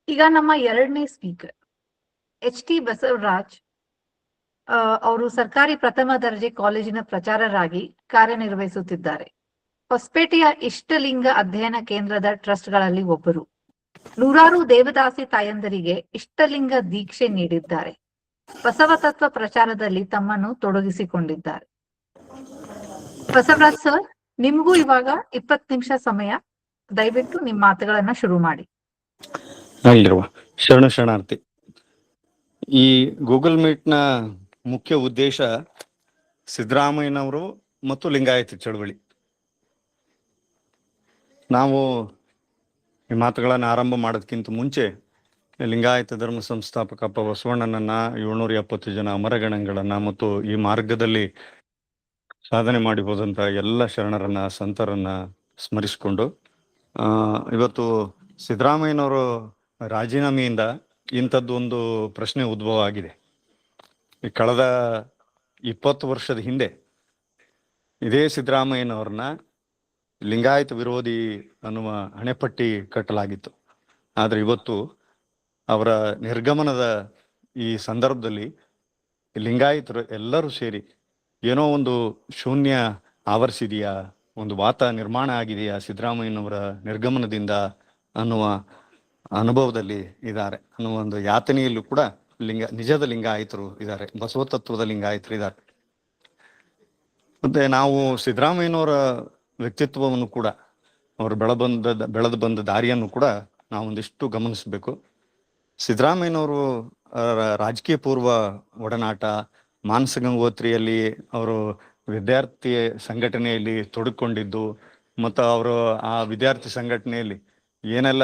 ಈಗ ನಮ್ಮ ಎರಡನೇ ಸ್ಪೀಕರ್ ಎಚ್.ಟಿ. ಬಸವರಾಜ್ ಅವರು ಸರ್ಕಾರಿ ಪ್ರಥಮ ದರ್ಜೆ ಕಾಲೇಜಿನ ಪ್ರಚಾರರಾಗಿ ಕಾರ್ಯನಿರ್ವಹಿಸುತ್ತಿದ್ದಾರೆ. ಹೊಸಪೇಟೆಯ ಇಷ್ಟಲಿಂಗ ಅಧ್ಯಯನ ಕೇಂದ್ರದ ಟ್ರಸ್ಟ್ಗಳಲ್ಲಿ ಒಬ್ಬರು. ನೂರಾರು ದೇವದಾಸಿ ತಾಯಂದರಿಗೆ ಇಷ್ಟಲಿಂಗ ದೀಕ್ಷೆ ನೀಡಿದ್ದಾರೆ. ಬಸವ ತತ್ವ ಪ್ರಚಾರದಲ್ಲಿ ತಮ್ಮನ್ನು ತೊಡಗಿಸಿಕೊಂಡಿದ್ದಾರೆ. ಬಸವರಾಜ್ ಸರ್, ನಿಮಗೂ ಇವಾಗ 20 ನಿಮಿಷ ಸಮಯ. ದಯವಿಟ್ಟು ನಿಮ್ಮ ಮಾತುಗಳನ್ನ ಶುರು ಮಾಡಿ. ಅಲ್ಲಿರುವ ಶರಣಾರ್ಥಿ. ಈ ಗೂಗಲ್ ಮೀಟ್ನ ಮುಖ್ಯ ಉದ್ದೇಶ ಸಿದ್ದರಾಮಯ್ಯನವರು ಮತ್ತು ಲಿಂಗಾಯತ ಚಳವಳಿ. ನಾವು ಈ ಮಾತುಗಳನ್ನು ಆರಂಭ ಮಾಡೋದಕ್ಕಿಂತ ಮುಂಚೆ ಲಿಂಗಾಯತ ಧರ್ಮ ಸಂಸ್ಥಾಪಕ ಅಪ್ಪ ಬಸವಣ್ಣನನ್ನ 770 ಜನ ಅಮರಗಣಗಳನ್ನ ಮತ್ತು ಈ ಮಾರ್ಗದಲ್ಲಿ ಸಾಧನೆ ಮಾಡಿ ಹೋದಂತ ಎಲ್ಲ ಶರಣರನ್ನ ಸಂತರನ್ನ ಸ್ಮರಿಸಿಕೊಂಡು ಇವತ್ತು ಸಿದ್ದರಾಮಯ್ಯನವರು ರಾಜೀನಾಮೆಯಿಂದ ಇಂಥದ್ದು ಒಂದು ಪ್ರಶ್ನೆ ಉದ್ಭವ ಆಗಿದೆ. ಈ ಕಳೆದ 20 ವರ್ಷದ ಹಿಂದೆ ಇದೇ ಸಿದ್ದರಾಮಯ್ಯನವ್ರನ್ನ ಲಿಂಗಾಯತ ವಿರೋಧಿ ಅನ್ನುವ ಹಣೆಪಟ್ಟಿ ಕಟ್ಟಲಾಗಿತ್ತು. ಆದ್ರೆ ಇವತ್ತು ಅವರ ನಿರ್ಗಮನದ ಈ ಸಂದರ್ಭದಲ್ಲಿ ಲಿಂಗಾಯತರು ಎಲ್ಲರೂ ಸೇರಿ ಏನೋ ಒಂದು ಶೂನ್ಯ ಆವರಿಸಿದೆಯಾ, ಒಂದು ವಾತ ನಿರ್ಮಾಣ ಆಗಿದೆಯಾ ಸಿದ್ದರಾಮಯ್ಯನವರ ನಿರ್ಗಮನದಿಂದ ಅನ್ನುವ ಅನುಭವದಲ್ಲಿ ಇದ್ದಾರೆ, ಅನ್ನುವ ಒಂದು ಯಾತನೆಯಲ್ಲೂ ಕೂಡ ನಿಜದ ಲಿಂಗಾಯತರು ಇದ್ದಾರೆ, ಬಸವ ತತ್ವದ ಲಿಂಗಾಯತರು ಇದ್ದಾರೆ. ಮತ್ತೆ ನಾವು ಸಿದ್ದರಾಮಯ್ಯನವರ ವ್ಯಕ್ತಿತ್ವವನ್ನು ಕೂಡ, ಅವರು ಬೆಳೆದು ಬಂದ ದಾರಿಯನ್ನು ಕೂಡ ನಾವು ಒಂದಿಷ್ಟು ಗಮನಿಸಬೇಕು. ಸಿದ್ದರಾಮಯ್ಯನವರು ರಾಜಕೀಯ ಪೂರ್ವ ಒಡನಾಟ, ಮಾನಸ ಗಂಗೋತ್ರಿಯಲ್ಲಿ ಅವರು ವಿದ್ಯಾರ್ಥಿ ಸಂಘಟನೆಯಲ್ಲಿ ತೊಡಕೊಂಡಿದ್ದು ಮತ್ತು ಅವರು ಆ ವಿದ್ಯಾರ್ಥಿ ಸಂಘಟನೆಯಲ್ಲಿ ಏನೆಲ್ಲ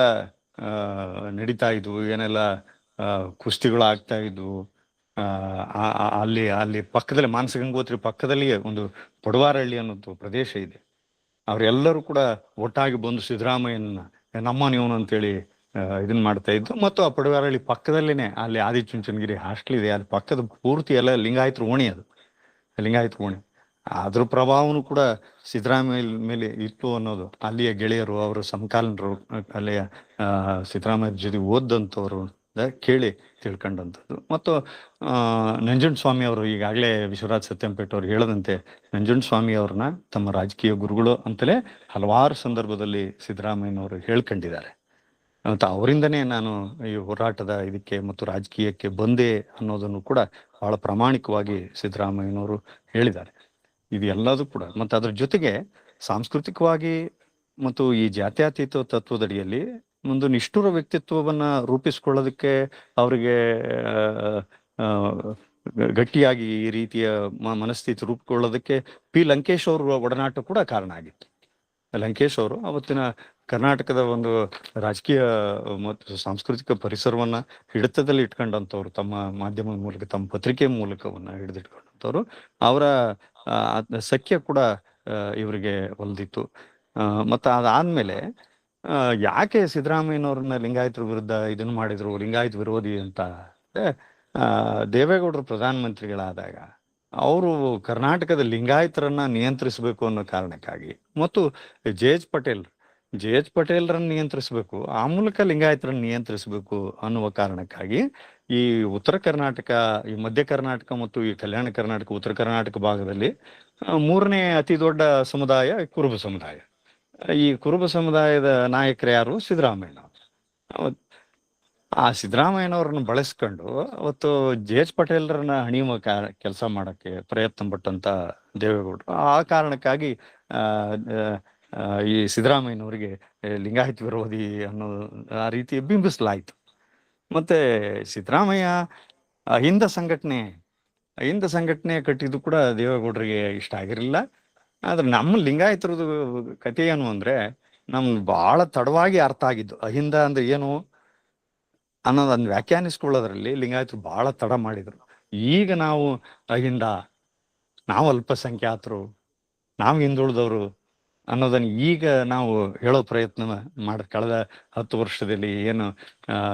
ನಡೀತಾ ಇದ್ವು, ಏನೆಲ್ಲ ಕುಸ್ತಿಗಳು ಆಗ್ತಾ ಇದ್ವು, ಅಲ್ಲಿ ಪಕ್ಕದಲ್ಲಿ ಮಾನಸ ಗಂಗೋತ್ರಿ ಪಕ್ಕದಲ್ಲಿಯೇ ಒಂದು ಪಡುವಾರಹಳ್ಳಿ ಅನ್ನೋದು ಪ್ರದೇಶ ಇದೆ. ಅವರೆಲ್ಲರೂ ಕೂಡ ಒಟ್ಟಾಗಿ ಬಂದು ಸಿದ್ದರಾಮಯ್ಯನ ನಮ್ಮ ನೀವನು ಅಂತೇಳಿ ಇದನ್ನ ಮಾಡ್ತಾ ಇದ್ದು. ಮತ್ತು ಆ ಪಡುವಾರಹಳ್ಳಿ ಪಕ್ಕದಲ್ಲಿನೇ ಅಲ್ಲಿ ಆದಿಚುಂಚನಗಿರಿ ಹಾಸ್ಟೆಲ್ ಇದೆ, ಅಲ್ಲಿ ಪಕ್ಕದ ಪೂರ್ತಿ ಎಲ್ಲ ಲಿಂಗಾಯತರ ಓಣಿ, ಅದು ಲಿಂಗಾಯತ ಓಣಿ. ಅದ್ರ ಪ್ರಭಾವನು ಕೂಡ ಸಿದ್ದರಾಮಯ್ಯ ಮೇಲೆ ಇತ್ತು ಅನ್ನೋದು ಅಲ್ಲಿಯ ಗೆಳೆಯರು, ಅವರು ಸಮಕಾಲೀನರು, ಅಲ್ಲಿಯ ಸಿದ್ದರಾಮಯ್ಯ ಜೊತೆ ಓದಂಥವ್ರು ಕೇಳಿ ತಿಳ್ಕೊಂಡಂಥದ್ದು. ಮತ್ತು ನಂಜುಂಡಸ್ವಾಮಿ ಅವರು, ಈಗಾಗಲೇ ವಿಶ್ವರಾಜ್ ಸತ್ಯಂಪೇಟೆ ಅವರು ಹೇಳದಂತೆ, ನಂಜುಂಡಸ್ವಾಮಿ ಅವ್ರನ್ನ ತಮ್ಮ ರಾಜಕೀಯ ಗುರುಗಳು ಅಂತಲೇ ಹಲವಾರು ಸಂದರ್ಭದಲ್ಲಿ ಸಿದ್ದರಾಮಯ್ಯನವರು ಹೇಳ್ಕೊಂಡಿದ್ದಾರೆ. ಮತ್ತು ಅವರಿಂದನೇ ನಾನು ಈ ಹೋರಾಟದ ಇದಕ್ಕೆ ಮತ್ತು ರಾಜಕೀಯಕ್ಕೆ ಬಂದೆ ಅನ್ನೋದನ್ನು ಕೂಡ ಬಹಳ ಪ್ರಾಮಾಣಿಕವಾಗಿ ಸಿದ್ದರಾಮಯ್ಯನವರು ಹೇಳಿದ್ದಾರೆ. ಇದು ಎಲ್ಲದೂ ಕೂಡ ಮತ್ತು ಅದ್ರ ಜೊತೆಗೆ ಸಾಂಸ್ಕೃತಿಕವಾಗಿ ಮತ್ತು ಈ ಜಾತ್ಯತೀತ ತತ್ವದಡಿಯಲ್ಲಿ ಒಂದು ನಿಷ್ಠುರ ವ್ಯಕ್ತಿತ್ವವನ್ನ ರೂಪಿಸ್ಕೊಳ್ಳೋದಕ್ಕೆ ಅವರಿಗೆ ಗಟ್ಟಿಯಾಗಿ ಈ ರೀತಿಯ ಮನಸ್ಥಿತಿ ರೂಪಿಕೊಳ್ಳೋದಕ್ಕೆ ಪಿ ಲಂಕೇಶ್ ಅವರ ಒಡನಾಟ ಕೂಡ ಕಾರಣ ಆಗಿತ್ತು. ಲಂಕೇಶ್ ಅವರು ಅವತ್ತಿನ ಕರ್ನಾಟಕದ ಒಂದು ರಾಜಕೀಯ ಮತ್ತು ಸಾಂಸ್ಕೃತಿಕ ಪರಿಸರವನ್ನ ಹಿಡಿತದಲ್ಲಿ ಇಟ್ಕೊಂಡಂಥವ್ರು, ತಮ್ಮ ಮಾಧ್ಯಮದ ಮೂಲಕ, ತಮ್ಮ ಪತ್ರಿಕೆ ಮೂಲಕವನ್ನ ಹಿಡಿದಿಟ್ಕೊಂಡಂಥವ್ರು. ಅವರ ಸಖ್ಯ ಕೂಡ ಇವರಿಗೆ ಒಲ್ದಿತ್ತು. ಮತ್ತು ಅದಾದ್ಮೇಲೆ ಯಾಕೆ ಸಿದ್ದರಾಮಯ್ಯನವ್ರನ್ನ ಲಿಂಗಾಯತರ ವಿರುದ್ಧ ಇದನ್ನು ಮಾಡಿದ್ರು, ಲಿಂಗಾಯತ ವಿರೋಧಿ ಅಂತ ದೇವೇಗೌಡರು ಪ್ರಧಾನಮಂತ್ರಿಗಳಾದಾಗ ಅವರು ಕರ್ನಾಟಕದ ಲಿಂಗಾಯತರನ್ನ ನಿಯಂತ್ರಿಸಬೇಕು ಅನ್ನೋ ಕಾರಣಕ್ಕಾಗಿ, ಮತ್ತು ಜೆ ಎಚ್ ಪಟೇಲ್ರನ್ನ ನಿಯಂತ್ರಿಸಬೇಕು, ಆ ಮೂಲಕ ಲಿಂಗಾಯತರನ್ನ ನಿಯಂತ್ರಿಸಬೇಕು ಅನ್ನುವ ಕಾರಣಕ್ಕಾಗಿ ಈ ಉತ್ತರ ಕರ್ನಾಟಕ, ಈ ಮಧ್ಯ ಕರ್ನಾಟಕ ಮತ್ತು ಈ ಕಲ್ಯಾಣ ಕರ್ನಾಟಕ, ಉತ್ತರ ಕರ್ನಾಟಕ ಭಾಗದಲ್ಲಿ 3ನೇ ಅತಿ ದೊಡ್ಡ ಸಮುದಾಯ ಕುರುಬ ಸಮುದಾಯ. ಈ ಕುರುಬ ಸಮುದಾಯದ ನಾಯಕರು ಯಾರು? ಸಿದ್ದರಾಮಯ್ಯನವರು. ಆ ಸಿದ್ದರಾಮಯ್ಯನವ್ರನ್ನ ಬಳಸ್ಕೊಂಡು ಅವತ್ತು ಜೆ ಎಚ್ ಪಟೇಲ್ರನ್ನ ಹಣಿಯುವ ಕೆಲಸ ಮಾಡಕ್ಕೆ ಪ್ರಯತ್ನ ಪಟ್ಟಂತ ದೇವೇಗೌಡರು. ಆ ಕಾರಣಕ್ಕಾಗಿ ಈ ಸಿದ್ದರಾಮಯ್ಯನವರಿಗೆ ಲಿಂಗಾಯತ ವಿರೋಧಿ ಅನ್ನೋ ಆ ರೀತಿ ಬಿಂಬಿಸಲಾಯ್ತು. ಮತ್ತೆ ಸಿದ್ದರಾಮಯ್ಯ ಅಹಿಂದ ಸಂಘಟನೆ ಕಟ್ಟಿದ್ದು ಕೂಡ ದೇವೇಗೌಡರಿಗೆ ಇಷ್ಟ ಆಗಿರಲಿಲ್ಲ. ಆದ್ರೆ ನಮ್ಮ ಲಿಂಗಾಯತರದು ಕಥೆ ಏನು ಅಂದ್ರೆ, ನಮ್ಗೆ ಬಹಳ ತಡವಾಗಿ ಅರ್ಥ ಆಗಿದ್ದು ಅಹಿಂದ ಅಂದ್ರೆ ಏನು ಅನ್ನೋದನ್ನ ವ್ಯಾಖ್ಯಾನಿಸ್ಕೊಳ್ಳೋದ್ರಲ್ಲಿ ಲಿಂಗಾಯತರು ಬಹಳ ತಡ ಮಾಡಿದ್ರು. ಈಗ ನಾವು ಅಹಿಂದ, ನಾವು ಅಲ್ಪಸಂಖ್ಯಾತರು, ನಾವು ಹಿಂದುಳಿದವರು ಅನ್ನೋದನ್ನ ಈಗ ನಾವು ಹೇಳೋ ಪ್ರಯತ್ನ ಕಳೆದ 10 ವರ್ಷದಲ್ಲಿ ಏನು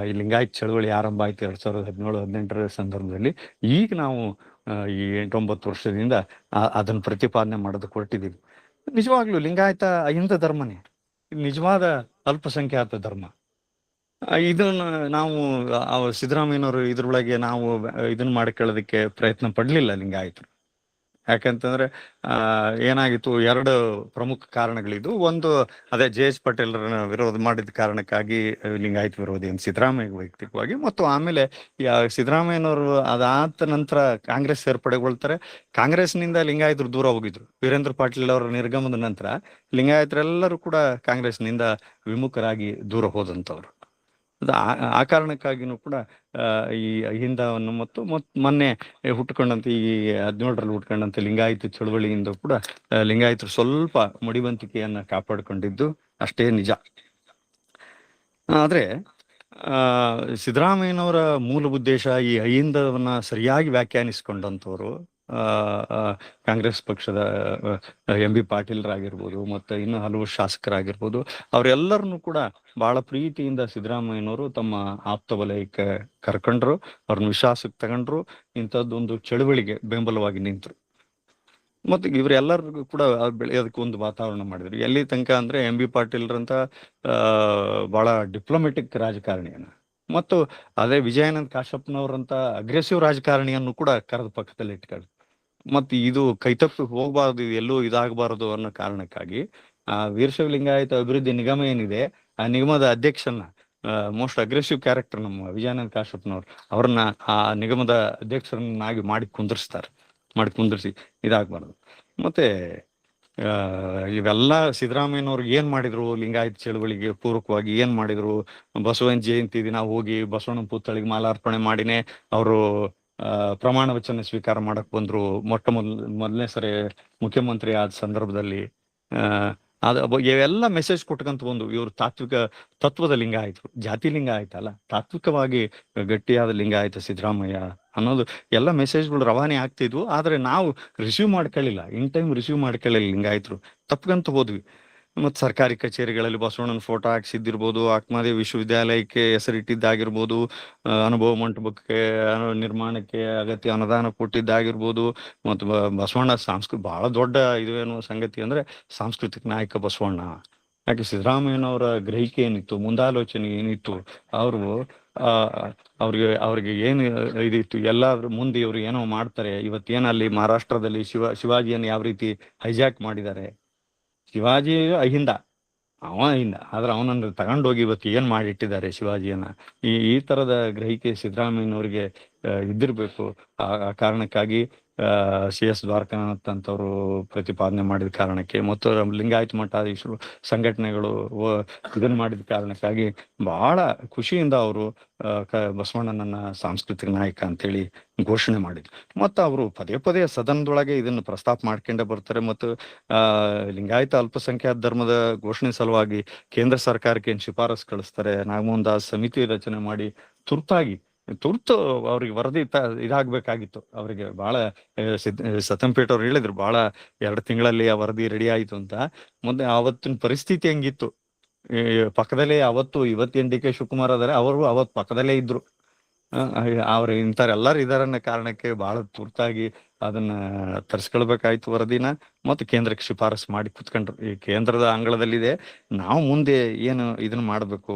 ಈ ಲಿಂಗಾಯತ ಚಳವಳಿ ಆರಂಭ ಆಯ್ತು 2017-18 ಸಂದರ್ಭದಲ್ಲಿ, ಈಗ ನಾವು ಈ 8-9 ವರ್ಷದಿಂದ ಅದನ್ನ ಪ್ರತಿಪಾದನೆ ಮಾಡೋದಕ್ಕೆ ಹೊರಟಿದ್ದೀವಿ. ನಿಜವಾಗ್ಲೂ ಲಿಂಗಾಯತ ಅಹಿಂದ ಧರ್ಮನೇ, ನಿಜವಾದ ಅಲ್ಪಸಂಖ್ಯಾತ ಧರ್ಮ. ಇದನ್ನ ನಾವು ಸಿದ್ದರಾಮಯ್ಯನವರು ಇದ್ರೊಳಗೆ ನಾವು ಇದನ್ನ ಮಾಡ್ಕೊಳ್ಳೋದಕ್ಕೆ ಪ್ರಯತ್ನ ಪಡ್ಲಿಲ್ಲ ಲಿಂಗಾಯತರು. ಯಾಕಂತಂದ್ರೆ ಏನಾಗಿತ್ತು, ಎರಡು ಪ್ರಮುಖ ಕಾರಣಗಳಿದ್ದು. ಒಂದು, ಅದೇ ಜೆ.ಎಚ್. ಪಟೇಲರ ವಿರೋಧ ಮಾಡಿದ ಕಾರಣಕ್ಕಾಗಿ ಲಿಂಗಾಯತ ವಿರೋಧಿ ಅಂತ ಸಿದ್ದರಾಮಯ್ಯ ವೈಯಕ್ತಿಕವಾಗಿ, ಮತ್ತು ಆಮೇಲೆ ಸಿದ್ದರಾಮಯ್ಯನವರು ಅದಾದ ನಂತರ ಕಾಂಗ್ರೆಸ್ ಸೇರ್ಪಡೆಗೊಳ್ತಾರೆ. ಕಾಂಗ್ರೆಸ್ನಿಂದ ಲಿಂಗಾಯತರು ದೂರ ಹೋಗಿದ್ರು. ವೀರೇಂದ್ರ ಪಾಟೀಲ್ ಅವರ ನಿರ್ಗಮನದ ನಂತರ ಲಿಂಗಾಯತರೆಲ್ಲರೂ ಕೂಡ ಕಾಂಗ್ರೆಸ್ನಿಂದ ವಿಮುಖರಾಗಿ ದೂರ ಹೋದಂಥವ್ರು. ಆ ಕಾರಣಕ್ಕಾಗಿನೂ ಕೂಡ ಈ ಅಹಿಂದವನ್ನು ಮತ್ತು ಮೊನ್ನೆ ಹುಟ್ಕೊಂಡಂತ ಈ 17ರಲ್ಲಿ ಹುಟ್ಕೊಂಡಂತ ಲಿಂಗಾಯತ ಚಳವಳಿಯಿಂದ ಕೂಡ ಲಿಂಗಾಯತರು ಸ್ವಲ್ಪ ಮಡಿವಂತಿಕೆಯನ್ನ ಕಾಪಾಡಿಕೊಂಡಿದ್ದು ಅಷ್ಟೇ ನಿಜ. ಆದ್ರೆ ಸಿದ್ದರಾಮಯ್ಯನವರ ಮೂಲ ಉದ್ದೇಶ ಈ ಅಹಿಂದವನ್ನ ಸರಿಯಾಗಿ ವ್ಯಾಖ್ಯಾನಿಸಿಕೊಂಡಂಥವ್ರು ಕಾಂಗ್ರೆಸ್ ಪಕ್ಷದ ಎಂ.ಬಿ. ಪಾಟೀಲ್ರಾಗಿರ್ಬೋದು, ಮತ್ತು ಇನ್ನು ಹಲವು ಶಾಸಕರಾಗಿರ್ಬೋದು, ಅವರೆಲ್ಲರನ್ನು ಕೂಡ ಬಹಳ ಪ್ರೀತಿಯಿಂದ ಸಿದ್ದರಾಮಯ್ಯನವರು ತಮ್ಮ ಆಪ್ತ ವಲಯಕ್ಕೆ ಕರ್ಕೊಂಡ್ರು, ಅವ್ರನ್ನ ವಿಶ್ವಾಸಕ್ಕೆ ತಗೊಂಡ್ರು, ಇಂಥದ್ದೊಂದು ಚಳುವಳಿಗೆ ಬೆಂಬಲವಾಗಿ ನಿಂತರು. ಮತ್ತು ಇವರೆಲ್ಲರಿಗೂ ಕೂಡ ಬೆಳೆಯೋದಕ್ಕೆ ಒಂದು ವಾತಾವರಣ ಮಾಡಿದ್ರು. ಎಲ್ಲಿ ತನಕ ಅಂದ್ರೆ ಎಂ.ಬಿ. ಪಾಟೀಲ್ರಂತ ಬಹಳ ಡಿಪ್ಲೊಮೆಟಿಕ್ ರಾಜಕಾರಣಿಯನ್ನ, ಮತ್ತು ಅದೇ ವಿಜಯಾನಂದ ಕಾಶಪ್ಪನವರಂತ ಅಗ್ರೆಸಿವ್ ರಾಜಕಾರಣಿಯನ್ನು ಕೂಡ ಕರೆದ ಪಕ್ಕದಲ್ಲಿ ಇಟ್ಕೊಂಡು, ಮತ್ತು ಇದು ಕೈತಪ್ಪಿ ಹೋಗ್ಬಾರ್ದು, ಎಲ್ಲೂ ಇದಾಗಬಾರದು ಅನ್ನೋ ಕಾರಣಕ್ಕಾಗಿ ವೀರಶೈವ ಲಿಂಗಾಯತ ಅಭಿವೃದ್ಧಿ ನಿಗಮ ಏನಿದೆ, ಆ ನಿಗಮದ ಅಧ್ಯಕ್ಷನ ಮೋಸ್ಟ್ ಅಗ್ರೆಸಿವ್ ಕ್ಯಾರೆಕ್ಟರ್ ನಮ್ಮ ವಿಜಯಾನಂದ ಕಾಶಪ್ಪನವ್ರು, ಅವ್ರನ್ನ ಆ ನಿಗಮದ ಅಧ್ಯಕ್ಷರನ್ನಾಗಿ ಮಾಡಿ ಕುಂದಿರ್ಸಿ ಇದಾಗಬಾರ್ದು. ಮತ್ತೆ ಇವೆಲ್ಲ ಸಿದ್ದರಾಮಯ್ಯನವ್ರು ಏನ್ ಮಾಡಿದ್ರು, ಲಿಂಗಾಯತ ಚಳವಳಿಗೆ ಪೂರಕವಾಗಿ ಏನ್ ಮಾಡಿದ್ರು, ಬಸವನ ಜಯಂತಿ ದಿನ ಹೋಗಿ ಬಸವಣ್ಣನ ಪುತ್ಥಳಿಗೆ ಮಾಲಾರ್ಪಣೆ ಮಾಡಿನೇ ಅವರು ಪ್ರಮಾಣ ವಚನ ಸ್ವೀಕಾರ ಮಾಡಕ್ ಬಂದ್ರು. ಮೊದಲನೇ ಸರಿ ಮುಖ್ಯಮಂತ್ರಿ ಆದ ಸಂದರ್ಭದಲ್ಲಿ ಇವೆಲ್ಲ ಮೆಸೇಜ್ ಕೊಟ್ಕಂತ ಬಂದು ಇವ್ರು ತತ್ವದ ಲಿಂಗಾಯತರು, ಜಾತಿ ಲಿಂಗಾಯತ ಅಲ್ಲ, ತಾತ್ವಿಕವಾಗಿ ಗಟ್ಟಿಯಾದ ಲಿಂಗಾಯತ ಸಿದ್ದರಾಮಯ್ಯ ಅನ್ನೋದು ಎಲ್ಲ ಮೆಸೇಜ್ಗಳು ರವಾನೆ ಆಗ್ತಿದ್ವು. ಆದ್ರೆ ನಾವು ರಿಸೀವ್ ಮಾಡ್ಕೊಳ್ಳಿಲ್ಲ, ಇನ್ ಟೈಮ್ ರಿಸೀವ್ ಮಾಡ್ಕೊಳ್ಳಿಲ್ಲ. ಲಿಂಗಾಯತರು ತಪ್ಕಂತ ಹೋದ್ವಿ. ಮತ್ತು ಸರ್ಕಾರಿ ಕಚೇರಿಗಳಲ್ಲಿ ಬಸವಣ್ಣನ ಫೋಟೋ ಹಾಕ್ಸಿದ್ದಿರ್ಬೋದು, ಅಕ್ಮದೇವಿ ವಿಶ್ವವಿದ್ಯಾಲಯಕ್ಕೆ ಹೆಸರಿಟ್ಟಿದ್ದಾಗಿರ್ಬೋದು, ಅನುಭವ ಮಂಟಪಕ್ಕೆ ನಿರ್ಮಾಣಕ್ಕೆ ಅಗತ್ಯ ಅನುದಾನ ಕೊಟ್ಟಿದ್ದಾಗಿರ್ಬೋದು, ಮತ್ತು ಬಸವಣ್ಣ ಬಹಳ ದೊಡ್ಡ ಇದೇನು ಸಂಗತಿ ಅಂದ್ರೆ ಸಾಂಸ್ಕೃತಿಕ ನಾಯಕ ಬಸವಣ್ಣ. ಯಾಕೆ ಸಿದ್ದರಾಮಯ್ಯನವರ ಗ್ರಹಿಕೆ ಏನಿತ್ತು, ಮುಂದಾಲೋಚನೆ ಏನಿತ್ತು, ಅವರು ಅವ್ರಿಗೆ ಏನು ಇದಿತ್ತು, ಎಲ್ಲಾದ್ರೂ ಮುಂದೆ ಇವ್ರು ಏನೋ ಮಾಡ್ತಾರೆ. ಇವತ್ತೇನಲ್ಲಿ ಮಹಾರಾಷ್ಟ್ರದಲ್ಲಿ ಶಿವಾಜಿಯನ್ನು ಯಾವ ರೀತಿ ಹೈಜಾಕ್ ಮಾಡಿದ್ದಾರೆ. ಶಿವಾಜಿ ಅಹಿಂದ, ಆದ್ರೆ ಅವನನ್ನು ತಗೊಂಡೋಗಿ ಇವತ್ತು ಏನ್ ಮಾಡಿಟ್ಟಿದ್ದಾರೆ ಶಿವಾಜಿಯನ್ನ. ಈ ತರದ ಗ್ರಹಿಕೆ ಸಿದ್ದರಾಮಯ್ಯನವ್ರಿಗೆ ಇದ್ದಿರ್ಬೇಕು. ಆ ಕಾರಣಕ್ಕಾಗಿ CS ದ್ವಾರಕಾನಾಥ್ ಅಂತವರು ಪ್ರತಿಪಾದನೆ ಮಾಡಿದ ಕಾರಣಕ್ಕೆ, ಮತ್ತು ಲಿಂಗಾಯತ ಮಠಾಧೀಶರು ಸಂಘಟನೆಗಳು ಇದನ್ನ ಮಾಡಿದ ಕಾರಣಕ್ಕಾಗಿ ಬಹಳ ಖುಷಿಯಿಂದ ಅವರು ಬಸವಣ್ಣನನ್ನ ಸಾಂಸ್ಕೃತಿಕ ನಾಯಕ ಅಂತೇಳಿ ಘೋಷಣೆ ಮಾಡಿದ್ರು. ಮತ್ತು ಅವರು ಪದೇ ಸದನದೊಳಗೆ ಇದನ್ನು ಪ್ರಸ್ತಾಪ ಮಾಡ್ಕೊಂಡೇ ಬರ್ತಾರೆ. ಮತ್ತು ಲಿಂಗಾಯತ ಅಲ್ಪಸಂಖ್ಯಾತ ಧರ್ಮದ ಘೋಷಣೆ ಸಲುವಾಗಿ ಕೇಂದ್ರ ಸರ್ಕಾರಕ್ಕೆ ಏನ್ ಶಿಫಾರಸ್ ಕಳಿಸ್ತಾರೆ. ನಾಗಮೋಹನ್ ದಾಸ್ ಸಮಿತಿ ರಚನೆ ಮಾಡಿ ತುರ್ತು ಅವ್ರಿಗೆ ವರದಿ ಇದಾಗಬೇಕಾಗಿತ್ತು. ಅವರಿಗೆ ಬಹಳ ಸತಂಪೇಟ್ ಅವ್ರು ಹೇಳಿದ್ರು, ಬಹಳ 2 ತಿಂಗಳಲ್ಲಿ ಆ ವರದಿ ರೆಡಿ ಆಯ್ತು ಅಂತ. ಮುಂದೆ ಆವತ್ತಿನ ಪರಿಸ್ಥಿತಿ ಹೆಂಗಿತ್ತು, ಪಕ್ಕದಲ್ಲೇ ಇವತ್ತೇನ್ ಡಿ.ಕೆ. ಶಿವಕುಮಾರ್ ಅದಾರೆ, ಅವರು ಅವತ್ತು ಪಕ್ಕದಲ್ಲೇ ಇದ್ರು. ಅವ್ರು ಇಂಥವ್ರೆಲ್ಲರೂ ಇದಾರನ್ನ ಕಾರಣಕ್ಕೆ ಬಹಳ ತುರ್ತಾಗಿ ಅದನ್ನ ತರಿಸ್ಕೊಳ್ಬೇಕಾಯ್ತು ವರದಿನ, ಮತ್ತು ಕೇಂದ್ರಕ್ಕೆ ಶಿಫಾರಸ್ ಮಾಡಿ ಕುತ್ಕೊಂಡ್ರು. ಈ ಕೇಂದ್ರದ ಅಂಗಳದಲ್ಲಿದೆ, ನಾವು ಮುಂದೆ ಏನು ಇದನ್ನ ಮಾಡ್ಬೇಕು,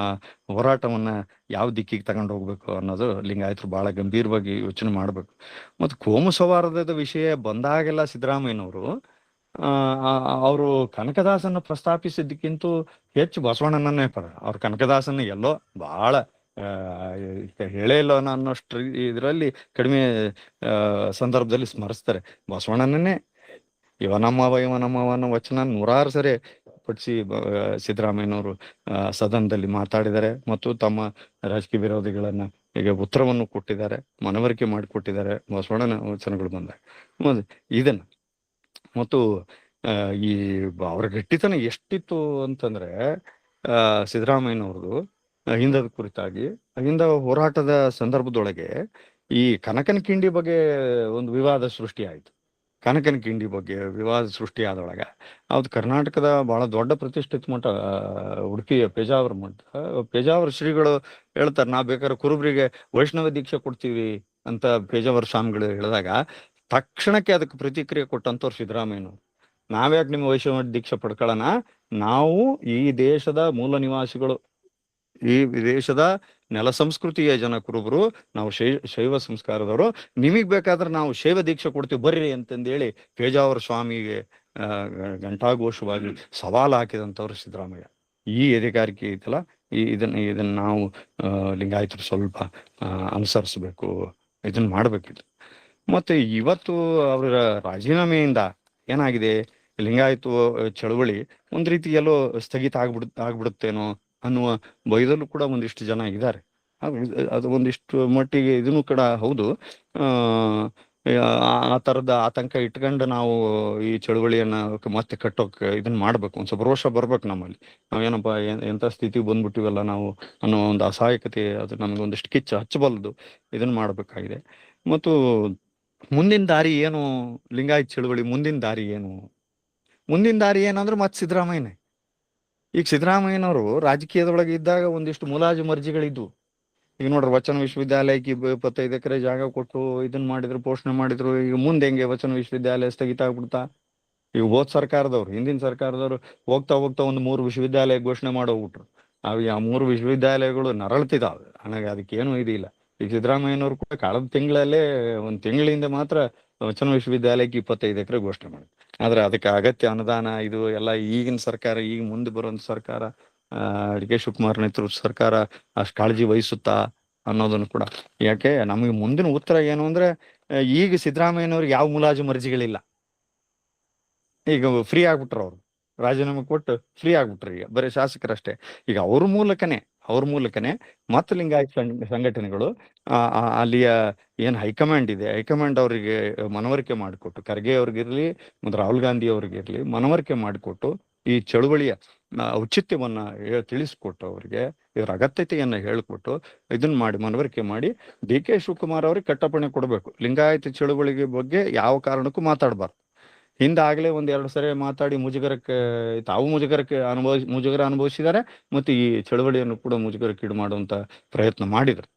ಆ ಹೋರಾಟವನ್ನ ಯಾವ ದಿಕ್ಕಿಗೆ ತಗೊಂಡು ಹೋಗ್ಬೇಕು ಅನ್ನೋದು ಲಿಂಗಾಯತರು ಬಹಳ ಗಂಭೀರವಾಗಿ ಯೋಚನೆ ಮಾಡ್ಬೇಕು. ಮತ್ತು ಕೋಮು ಸೌಹಾರ್ದದ ವಿಷಯ ಬಂದಾಗೆಲ್ಲ ಸಿದ್ದರಾಮಯ್ಯನವರು ಅವರು ಕನಕದಾಸನ ಪ್ರಸ್ತಾಪಿಸಿದ್ದಕ್ಕಿಂತ ಹೆಚ್ಚು ಬಸವಣ್ಣನನ್ನೇ ಅವ್ರು ಕನಕದಾಸನ ಎಲ್ಲೋ ಬಹಳ ಹೇಳೇ ಇಲ್ಲ ಅನ್ನೋಷ್ಟ್ರ ಇದರಲ್ಲಿ ಕಡಿಮೆ ಸಂದರ್ಭದಲ್ಲಿ ಸ್ಮರಿಸ್ತಾರೆ. ಬಸವಣ್ಣನನ್ನೇ ಇವನಮ್ಮವ ಅನ್ನೋ ವಚನ 106 ಸರಿ ಪಡಿಸಿ ಸಿದ್ದರಾಮಯ್ಯನವರು ಸದನದಲ್ಲಿ ಮಾತಾಡಿದ್ದಾರೆ, ಮತ್ತು ತಮ್ಮ ರಾಜಕೀಯ ವಿರೋಧಿಗಳನ್ನ ಈಗ ಉತ್ತರವನ್ನು ಕೊಟ್ಟಿದ್ದಾರೆ, ಮನವರಿಕೆ ಮಾಡಿಕೊಟ್ಟಿದ್ದಾರೆ ಬಸವಣ್ಣನ ವಚನಗಳು ಬಂದಾಗ ಇದನ್ನ. ಮತ್ತು ಈ ಅವ್ರ ಗಟ್ಟಿತನ ಎಷ್ಟಿತ್ತು ಅಂತಂದ್ರೆ ಸಿದ್ದರಾಮಯ್ಯನವ್ರದ್ದು ಅಹಿಂದದ ಕುರಿತಾಗಿ, ಅಹಿಂದ ಹೋರಾಟದ ಸಂದರ್ಭದೊಳಗೆ ಈ ಕನಕನ ಕಿಂಡಿ ಬಗ್ಗೆ ಒಂದು ವಿವಾದ ಸೃಷ್ಟಿ ಆಯ್ತು. ಕನಕನ ಕಿಂಡಿ ಬಗ್ಗೆ ವಿವಾದ ಸೃಷ್ಟಿ ಆದೊಳಗ ಅದು ಕರ್ನಾಟಕದ ಬಹಳ ದೊಡ್ಡ ಪ್ರತಿಷ್ಠಿತ ಮಠ, ಉಡುಪಿಯ ಪೇಜಾವರ ಮಠ. ಪೇಜಾವರ ಶ್ರೀಗಳು ಹೇಳ್ತಾರೆ, ನಾವ್ ಬೇಕಾದ್ರೆ ಕುರುಬರಿಗೆ ವೈಷ್ಣವ ದೀಕ್ಷೆ ಕೊಡ್ತೀವಿ ಅಂತ ಪೇಜಾವರ ಸ್ವಾಮಿಗಳು ಹೇಳಿದಾಗ ತಕ್ಷಣಕ್ಕೆ ಅದಕ್ಕೆ ಪ್ರತಿಕ್ರಿಯೆ ಕೊಟ್ಟಂತವ್ರು ಸಿದ್ದರಾಮಯ್ಯನವರು. ನಾವ್ಯಾಕೆ ನಿಮ್ಮ ವೈಷ್ಣವ ದೀಕ್ಷೆ ಪಡ್ಕೊಳ್ಳೋಣ, ನಾವು ಈ ದೇಶದ ಮೂಲ ನಿವಾಸಿಗಳು, ಈ ದೇಶದ ನೆಲ ಸಂಸ್ಕೃತಿಯ ಜನ ಕುರುಬರು, ನಾವು ಶೈವ ಸಂಸ್ಕಾರದವರು, ನಿಮಗ್ ಬೇಕಾದ್ರೆ ನಾವು ಶೈವ ದೀಕ್ಷೆ ಕೊಡ್ತೀವಿ ಬರ್ರಿ ಅಂತಂದೇಳಿ ಪೇಜಾವರ ಸ್ವಾಮಿಗೆ ಘಂಟಾಘೋಷವಾಗಿ ಸವಾಲು ಹಾಕಿದಂಥವ್ರು ಸಿದ್ದರಾಮಯ್ಯ. ಈ ಅಧಿಕಾರಿಕೆ ಐತಲ್ಲ, ಇದನ್ನ ನಾವು ಲಿಂಗಾಯತರು ಸ್ವಲ್ಪ ಅನುಸರಿಸ್ಬೇಕು, ಇದನ್ನ ಮಾಡ್ಬೇಕಿತ್ತು. ಮತ್ತೆ ಇವತ್ತು ಅವರ ರಾಜೀನಾಮೆಯಿಂದ ಏನಾಗಿದೆ, ಲಿಂಗಾಯತ ಚಳವಳಿ ಒಂದ್ ರೀತಿ ಎಲ್ಲೋ ಸ್ಥಗಿತ ಆಗ್ಬಿಡುತ್ತೇನೋ ಅನ್ನುವ ಭಯದಲ್ಲೂ ಕೂಡ ಒಂದಿಷ್ಟು ಜನ ಇದ್ದಾರೆ. ಅದು ಒಂದಿಷ್ಟು ಮಟ್ಟಿಗೆ ಇದನ್ನು ಕೂಡ ಹೌದು. ಆ ತರದ ಆತಂಕ ಇಟ್ಕೊಂಡು ನಾವು ಈ ಚಳುವಳಿಯನ್ನ ಮತ್ತೆ ಕಟ್ಟೋಕೆ ಇದನ್ನ ಮಾಡ್ಬೇಕು, ಒಂದ್ ಸ್ವಲ್ಪ ರೋಷ ಬರ್ಬೇಕು ನಮ್ಮಲ್ಲಿ. ನಾವೇನಪ್ಪ ಎಂತ ಸ್ಥಿತಿ ಬಂದ್ಬಿಟ್ಟಿವಲ್ಲ ನಾವು ಅನ್ನೋ ಒಂದು ಅಸಹಾಯಕತೆ, ಅದು ನಮ್ಗೆ ಒಂದಿಷ್ಟು ಕಿಚ್ಚು ಹಚ್ಚಬಲ್ಲದು, ಇದನ್ನ ಮಾಡ್ಬೇಕಾಗಿದೆ. ಮತ್ತು ಮುಂದಿನ ದಾರಿ ಏನು, ಲಿಂಗಾಯತ್ ಚಳುವಳಿ ಮುಂದಿನ ದಾರಿ ಏನು? ಮುಂದಿನ ದಾರಿ ಏನಂದ್ರೆ ಮತ್ತೆ ಸಿದ್ದರಾಮಯ್ಯನೇ. ಈಗ ಸಿದ್ದರಾಮಯ್ಯನವರು ರಾಜಕೀಯದೊಳಗೆ ಇದ್ದಾಗ ಒಂದಿಷ್ಟು ಮುಲಾಜು ಮರ್ಜಿಗಳಿದ್ವು. ಈಗ ನೋಡ್ರಿ, ವಚನ ವಿಶ್ವವಿದ್ಯಾಲಯಕ್ಕೆ 25 ಎಕರೆ ಜಾಗ ಕೊಟ್ಟು ಇದನ್ನ ಮಾಡಿದ್ರು, ಪೋಷಣೆ ಮಾಡಿದ್ರು. ಈಗ ಮುಂದೆ ಹೆಂಗೆ ವಚನ ವಿಶ್ವವಿದ್ಯಾಲಯ ಸ್ಥಗಿತ ಆಗ್ಬಿಡ್ತಾ? ಈಗ ಹೋದ್ ಸರ್ಕಾರದವ್ರು, ಹಿಂದಿನ ಸರ್ಕಾರದವ್ರು ಹೋಗ್ತಾ ಹೋಗ್ತಾ ಒಂದು 3 ವಿಶ್ವವಿದ್ಯಾಲಯ ಘೋಷಣೆ ಮಾಡೋಗ್ಬಿಟ್ರು. ಆ 3 ವಿಶ್ವವಿದ್ಯಾಲಯಗಳು ನರಳ್ತಿದಾವೆ, ನನಗೆ ಅದಕ್ಕೇನು ಇದಿಲ್ಲ. ಈಗ ಸಿದ್ದರಾಮಯ್ಯನವರು ಕೂಡ ಕಳೆದ ತಿಂಗಳಲ್ಲೇ, ಒಂದ್ ತಿಂಗಳಿಂದ ಮಾತ್ರ ವಚನ ವಿಶ್ವವಿದ್ಯಾಲಯಕ್ಕೆ 25 ಎಕರೆ ಘೋಷಣೆ ಮಾಡಿದ್ರು. ಆದ್ರೆ ಅದಕ್ಕೆ ಅಗತ್ಯ ಅನುದಾನ ಇದು ಎಲ್ಲ ಈಗಿನ ಸರ್ಕಾರ, ಈಗ ಮುಂದೆ ಬರುವಂತ ಸರ್ಕಾರ, ಡಿ.ಕೆ. ಶಿವಕುಮಾರ್ ನೇತೃತ್ವದ ಸರ್ಕಾರ ಅಷ್ಟು ಕಾಳಜಿ ವಹಿಸುತ್ತಾ ಅನ್ನೋದನ್ನು ಕೂಡ. ಯಾಕೆ ನಮಗೆ ಮುಂದಿನ ಉತ್ತರ ಏನು ಅಂದ್ರೆ, ಈಗ ಸಿದ್ದರಾಮಯ್ಯನವ್ರಿಗೆ ಯಾವ ಮುಲಾಜು ಮರ್ಜಿಗಳಿಲ್ಲ. ಈಗ ಫ್ರೀ ಆಗ್ಬಿಟ್ರು, ಅವ್ರು ರಾಜೀನಾಮೆ ಕೊಟ್ಟು ಫ್ರೀ ಆಗ್ಬಿಟ್ರು. ಈಗ ಬರೀ ಶಾಸಕರಷ್ಟೇ. ಈಗ ಅವ್ರ ಮೂಲಕನೇ ಮತ್ತು ಲಿಂಗಾಯತ್ ಸಂಘಟನೆಗಳು ಅಲ್ಲಿಯ ಏನ್ ಹೈಕಮಾಂಡ್ ಇದೆ, ಹೈಕಮಾಂಡ್ ಅವರಿಗೆ ಮನವರಿಕೆ ಮಾಡಿಕೊಟ್ಟು, ಖರ್ಗೆ ಅವ್ರಿಗಿರ್ಲಿ ಮತ್ತು ರಾಹುಲ್ ಗಾಂಧಿ ಅವ್ರಿಗಿರ್ಲಿ ಮನವರಿಕೆ ಮಾಡಿಕೊಟ್ಟು ಈ ಚಳುವಳಿಯ ಔಚಿತ್ಯವನ್ನ ತಿಳಿಸ್ಕೊಟ್ಟು, ಅವರಿಗೆ ಇವರ ಅಗತ್ಯತೆಯನ್ನ ಹೇಳ್ಕೊಟ್ಟು ಇದನ್ನ ಮಾಡಿ ಮನವರಿಕೆ ಮಾಡಿ ಡಿ.ಕೆ. ಶಿವಕುಮಾರ್ ಅವ್ರಿಗೆ ಕಟ್ಟಪ್ಪಣೆ ಕೊಡಬೇಕು. ಲಿಂಗಾಯತ ಚಳುವಳಿಗೆ ಬಗ್ಗೆ ಯಾವ ಕಾರಣಕ್ಕೂ ಮಾತಾಡಬಾರ್ದು. ಹಿಂದಾಗಲೇ 1-2 ಸರಿ ಮಾತಾಡಿ ತಾವು ಮುಜುಗರ ಅನುಭವಿಸಿದ್ದಾರೆ, ಮತ್ತು ಈ ಚಳವಳಿಯನ್ನು ಕೂಡ ಮುಜುಗರಕ್ಕೀಡು ಮಾಡುವಂತ ಪ್ರಯತ್ನ ಮಾಡಿದ್ರು.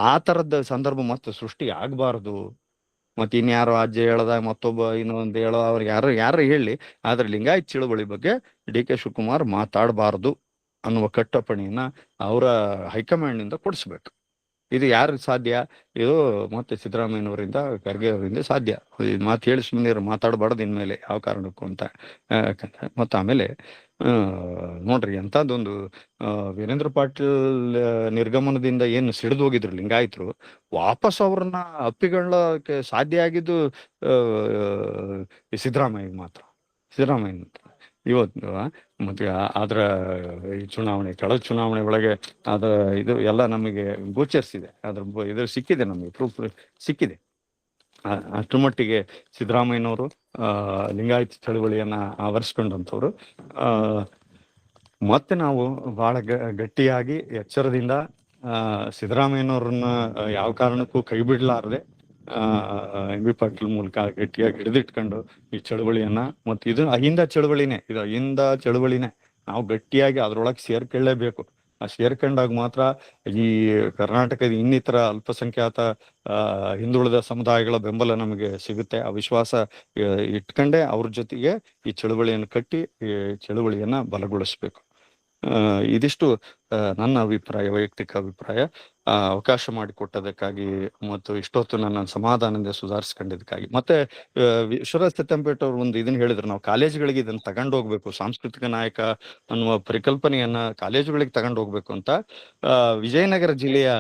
ಆ ತರದ ಸಂದರ್ಭ ಮತ್ತೆ ಸೃಷ್ಟಿ ಆಗ್ಬಾರ್ದು. ಮತ್ತೆ ಇನ್ಯಾರೋ ಅಜ್ಜೆ ಹೇಳದ, ಮತ್ತೊಬ್ಬ ಇನ್ನೊಂದು ಹೇಳೋ, ಅವ್ರಿಗೆ ಯಾರು ಹೇಳಿ, ಆದ್ರೆ ಲಿಂಗಾಯತ್ ಚಳುವಳಿ ಬಗ್ಗೆ ಡಿ.ಕೆ. ಶಿವಕುಮಾರ್ ಮಾತಾಡಬಾರ್ದು ಅನ್ನುವ ಕಟ್ಟಪ್ಪಣೆಯನ್ನ ಅವರ ಹೈಕಮಾಂಡ್ ನಿಂದ ಕೊಡಿಸ್ಬೇಕು. ಇದು ಯಾರು ಸಾಧ್ಯ? ಇದು ಮತ್ತೆ ಸಿದ್ದರಾಮಯ್ಯನವರಿಂದ, ಖರ್ಗೆ ಅವರಿಂದ ಸಾಧ್ಯ. ಮಾತು ಹೇಳಿ ಸುಮ್ಮನೆ ಮಾತಾಡಬಾರ್ದು ಇನ್ಮೇಲೆ ಯಾವ ಕಾರಣಕ್ಕೂ ಅಂತ. ಮತ್ತು ಆಮೇಲೆ ನೋಡ್ರಿ, ಎಂಥದ್ದೊಂದು ವೀರೇಂದ್ರ ಪಾಟೀಲ್ ನಿರ್ಗಮನದಿಂದ ಏನು ಸಿಡಿದು ಹೋಗಿದ್ರು ಲಿಂಗಾಯತರು, ವಾಪಸ್ ಅವ್ರನ್ನ ಅಪ್ಪಿಕೊಳ್ಳಕ್ಕೆ ಸಾಧ್ಯ ಆಗಿದ್ದು ಸಿದ್ದರಾಮಯ್ಯ ಮಾತ್ರ. ಇವತ್ತು ಮತ್ತೆ ಅದ್ರ ಈ ಕಳೆದ ಚುನಾವಣೆ ಒಳಗೆ ಅದ ಇದು ಎಲ್ಲ ನಮಗೆ ಗೋಚರಿಸಿದೆ, ಇದು ಸಿಕ್ಕಿದೆ, ನಮಗೆ ಪ್ರೂಫ್ ಸಿಕ್ಕಿದೆ. ಅಷ್ಟು ಮಟ್ಟಿಗೆ ಸಿದ್ದರಾಮಯ್ಯನವರು ಲಿಂಗಾಯತ್ ಚಳುವಳಿಯನ್ನ ಆವರಿಸ್ಕೊಂಡಂಥವ್ರು. ಮತ್ತೆ ನಾವು ಬಹಳ ಗಟ್ಟಿಯಾಗಿ ಎಚ್ಚರದಿಂದ ಸಿದ್ದರಾಮಯ್ಯನವ್ರನ್ನ ಯಾವ ಕಾರಣಕ್ಕೂ ಕೈ ಬಿಡ್ಲಾರ್ದೆ ಎಂ ಬಿ ಪಾಟೀಲ್ ಮೂಲಕ ಗಟ್ಟಿಯಾಗಿ ಹಿಡಿದಿಟ್ಕೊಂಡು ಈ ಚಳುವಳಿಯನ್ನ, ಮತ್ತು ಇದು ಅಹಿಂದ ಚಳುವಳಿನೇ ನಾವು ಗಟ್ಟಿಯಾಗಿ ಅದ್ರೊಳಗೆ ಸೇರ್ಕೊಳ್ಳೇಬೇಕು. ಆ ಸೇರ್ಕೊಂಡಾಗ ಮಾತ್ರ ಈ ಕರ್ನಾಟಕದ ಇನ್ನಿತರ ಅಲ್ಪಸಂಖ್ಯಾತ ಹಿಂದುಳಿದ ಸಮುದಾಯಗಳ ಬೆಂಬಲ ನಮಗೆ ಸಿಗುತ್ತೆ. ಆ ವಿಶ್ವಾಸ ಇಟ್ಕೊಂಡೇ ಅವ್ರ ಜೊತೆಗೆ ಈ ಚಳುವಳಿಯನ್ನು ಕಟ್ಟಿ ಈ ಚಳುವಳಿಯನ್ನ ಬಲಗೊಳಿಸ್ಬೇಕು. ಇದಿಷ್ಟು ನನ್ನ ವೈಯಕ್ತಿಕ ಅಭಿಪ್ರಾಯ. ಅವಕಾಶ ಮಾಡಿಕೊಟ್ಟದಕ್ಕಾಗಿ ಮತ್ತು ಇಷ್ಟೊತ್ತು ನನ್ನ ಸಮಾಧಾನದಿಂದ ಸುಧಾರಿಸ್ಕೊಂಡಿದ್ದಕ್ಕಾಗಿ. ಮತ್ತೆ ವಿಶ್ವರಾಜ್ ಸತ್ಯಂಪೇಟ್ ಅವರು ಒಂದು ಇದನ್ನ ಹೇಳಿದ್ರು, ನಾವು ಕಾಲೇಜುಗಳಿಗೆ ಇದನ್ನ ತಗೊಂಡು ಹೋಗ್ಬೇಕು, ಸಾಂಸ್ಕೃತಿಕ ನಾಯಕ ಅನ್ನುವ ಪರಿಕಲ್ಪನೆಯನ್ನ ಕಾಲೇಜುಗಳಿಗೆ ತಗೊಂಡು ಹೋಗ್ಬೇಕು ಅಂತ. ವಿಜಯನಗರ ಜಿಲ್ಲೆಯ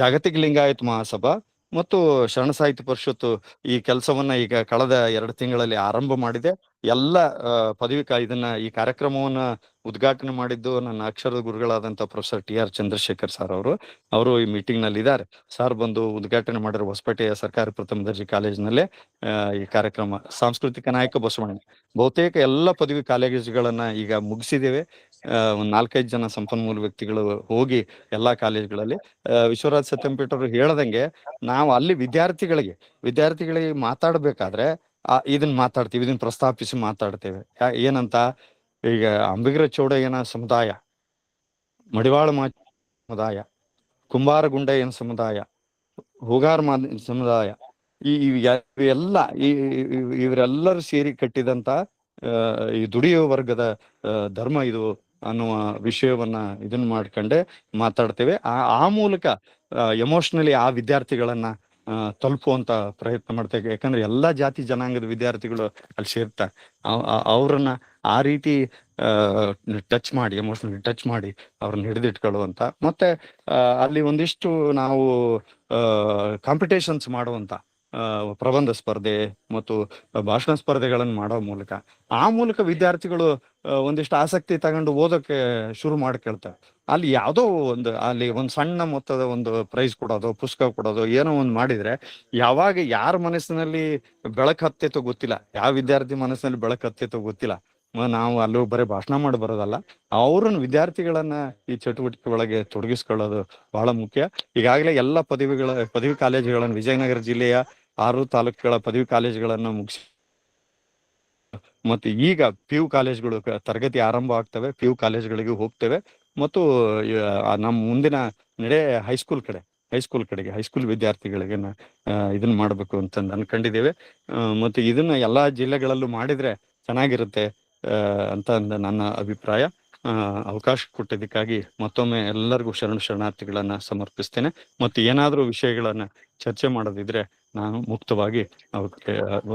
ಜಾಗತಿಕ ಲಿಂಗಾಯತ್ ಮಹಾಸಭಾ ಮತ್ತು ಶರಣ ಸಾಹಿತ್ಯ ಪರಿಷತ್ತು ಈ ಕೆಲಸವನ್ನ ಈಗ ಕಳೆದ 2 ತಿಂಗಳಲ್ಲಿ ಆರಂಭ ಮಾಡಿದೆ. ಎಲ್ಲ ಈ ಕಾರ್ಯಕ್ರಮವನ್ನ ಉದ್ಘಾಟನೆ ಮಾಡಿದ್ದು ನನ್ನ ಅಕ್ಷರದ ಗುರುಗಳಾದಂತ ಪ್ರೊಫೆಸರ್ ಟಿ.ಆರ್. ಚಂದ್ರಶೇಖರ್ ಸರ್ ಅವರು ಈ ಮೀಟಿಂಗ್ ನಲ್ಲಿ ಇದ್ದಾರೆ. ಸರ್ ಬಂದು ಉದ್ಘಾಟನೆ ಮಾಡಿರೋ ಹೊಸಪೇಟೆಯ ಸರ್ಕಾರಿ ಪ್ರಥಮ ದರ್ಜೆ ಕಾಲೇಜಿನಲ್ಲೇ ಈ ಕಾರ್ಯಕ್ರಮ. ಸಾಂಸ್ಕೃತಿಕ ನಾಯಕ ಬಸವಣ್ಣ, ಬಹುತೇಕ ಎಲ್ಲ ಪದವಿ ಕಾಲೇಜುಗಳನ್ನ ಈಗ ಮುಗಿಸಿದ್ದೇವೆ. ಒಂದ್ 4-5 ಜನ ಸಂಪನ್ಮೂಲ ವ್ಯಕ್ತಿಗಳು ಹೋಗಿ ಎಲ್ಲಾ ಕಾಲೇಜುಗಳಲ್ಲಿ ವಿಶ್ವರಾಜ್ ಸತ್ಯಂಪೇಟ್ ಅವರು ಹೇಳ್ದಂಗೆ ನಾವು ಅಲ್ಲಿ ವಿದ್ಯಾರ್ಥಿಗಳಿಗೆ ಮಾತಾಡ್ಬೇಕಾದ್ರೆ ಇದನ್ನ ಪ್ರಸ್ತಾಪಿಸಿ ಮಾತಾಡ್ತೇವೆ. ಏನಂತ, ಈಗ ಅಂಬಿಗರ ಚೌಡಯ್ಯನ ಸಮುದಾಯ, ಮಡಿವಾಳ ಸಮುದಾಯ, ಕುಂಬಾರ ಗುಂಡಯ್ಯನ ಸಮುದಾಯ, ಹೂಗಾರ್ ಸಮುದಾಯ, ಇವರೆಲ್ಲರೂ ಸೇರಿ ಕಟ್ಟಿದಂತ ಈ ದುಡಿಯುವ ವರ್ಗದ ಧರ್ಮ ಇದು. ಅನ್ನುವ ವಿಷಯವನ್ನ ಇದನ್ನ ಮಾಡ್ಕೊಂಡೆ ಮಾತಾಡ್ತೇವೆ. ಆ ಮೂಲಕ ಎಮೋಷನಲಿ ಆ ವಿದ್ಯಾರ್ಥಿಗಳನ್ನ ತಲುಪುವಂತ ಪ್ರಯತ್ನ ಮಾಡ್ತೇವೆ. ಯಾಕಂದ್ರೆ ಎಲ್ಲಾ ಜಾತಿ ಜನಾಂಗದ ವಿದ್ಯಾರ್ಥಿಗಳು ಅಲ್ಲಿ ಸೇರ್ತಾರೆ. ಅವ್ರನ್ನ ಆ ರೀತಿ ಟಚ್ ಮಾಡಿ, ಎಮೋಷನಲಿ ಟಚ್ ಮಾಡಿ ಅವ್ರನ್ನ ಹಿಡಿದಿಟ್ಕೊಳ್ಳುವಂತ, ಮತ್ತೆ ಅಲ್ಲಿ ಒಂದಿಷ್ಟು ನಾವು ಕಾಂಪಿಟೇಷನ್ಸ್ ಮಾಡುವಂತ ಪ್ರಬಂಧ ಸ್ಪರ್ಧೆ ಮತ್ತು ಭಾಷಣ ಸ್ಪರ್ಧೆಗಳನ್ನು ಮಾಡೋ ಆ ಮೂಲಕ ವಿದ್ಯಾರ್ಥಿಗಳು ಒಂದಿಷ್ಟು ಆಸಕ್ತಿ ತಗೊಂಡು ಓದೋಕೆ ಶುರು ಮಾಡ್ಕೊಳ್ತಾರೆ. ಅಲ್ಲಿ ಯಾವುದೋ ಅಲ್ಲಿ ಒಂದು ಸಣ್ಣ ಮೊತ್ತದ ಒಂದು ಪ್ರೈಸ್ ಕೊಡೋದು, ಪುಸ್ತಕ ಕೊಡೋದು, ಏನೋ ಒಂದು ಮಾಡಿದ್ರೆ ಯಾವಾಗ ಯಾರ ಮನಸ್ಸಿನಲ್ಲಿ ಬೆಳಕು ಹತ್ತೈತೋ ಗೊತ್ತಿಲ್ಲ, ಯಾವ ವಿದ್ಯಾರ್ಥಿ ಮನಸ್ಸಿನಲ್ಲಿ ಬೆಳಕು ಹತ್ತೈತೋ ಗೊತ್ತಿಲ್ಲ. ನಾವು ಅಲ್ಲೂ ಬರೀ ಭಾಷಣ ಮಾಡಿ ಬರೋದಲ್ಲ, ಅವ್ರನ್ನ ವಿದ್ಯಾರ್ಥಿಗಳನ್ನ ಈ ಚಟುವಟಿಕೆ ಒಳಗೆ ತೊಡಗಿಸ್ಕೊಳ್ಳೋದು ಬಹಳ ಮುಖ್ಯ. ಈಗಾಗಲೇ ಎಲ್ಲ ಪದವಿ ಕಾಲೇಜುಗಳನ್ನು, ವಿಜಯನಗರ ಜಿಲ್ಲೆಯ 6 ತಾಲೂಕುಗಳ ಪದವಿ ಕಾಲೇಜುಗಳನ್ನ ಮುಗಿಸಿ, ಮತ್ತು ಈಗ PU ಕಾಲೇಜ್ಗಳು ತರಗತಿ ಆರಂಭ ಆಗ್ತವೆ, PU ಕಾಲೇಜ್ಗಳಿಗೆ ಹೋಗ್ತೇವೆ. ಮತ್ತು ನಮ್ಮ ಮುಂದಿನ ನಡೆ ಹೈಸ್ಕೂಲ್ ಕಡೆಗೆ ಹೈಸ್ಕೂಲ್ ವಿದ್ಯಾರ್ಥಿಗಳಿಗೆ ಇದನ್ನ ಮಾಡ್ಬೇಕು ಅಂತ ಅನ್ಕೊಂಡಿದ್ದೇವೆ. ಮತ್ತು ಇದನ್ನ ಎಲ್ಲಾ ಜಿಲ್ಲೆಗಳಲ್ಲೂ ಮಾಡಿದ್ರೆ ಚೆನ್ನಾಗಿರುತ್ತೆ ಅಂತ ನನ್ನ ಅಭಿಪ್ರಾಯ. ಅವಕಾಶ ಕೊಟ್ಟಿದ್ದಕ್ಕಾಗಿ ಮತ್ತೊಮ್ಮೆ ಎಲ್ಲರಿಗೂ ಶರಣಾರ್ಥಿಗಳನ್ನ ಸಮರ್ಪಿಸ್ತೇನೆ. ಮತ್ತು ಏನಾದ್ರೂ ವಿಷಯಗಳನ್ನ ಚರ್ಚೆ ಮಾಡೋದಿದ್ರೆ ನಾನು ಮುಕ್ತವಾಗಿ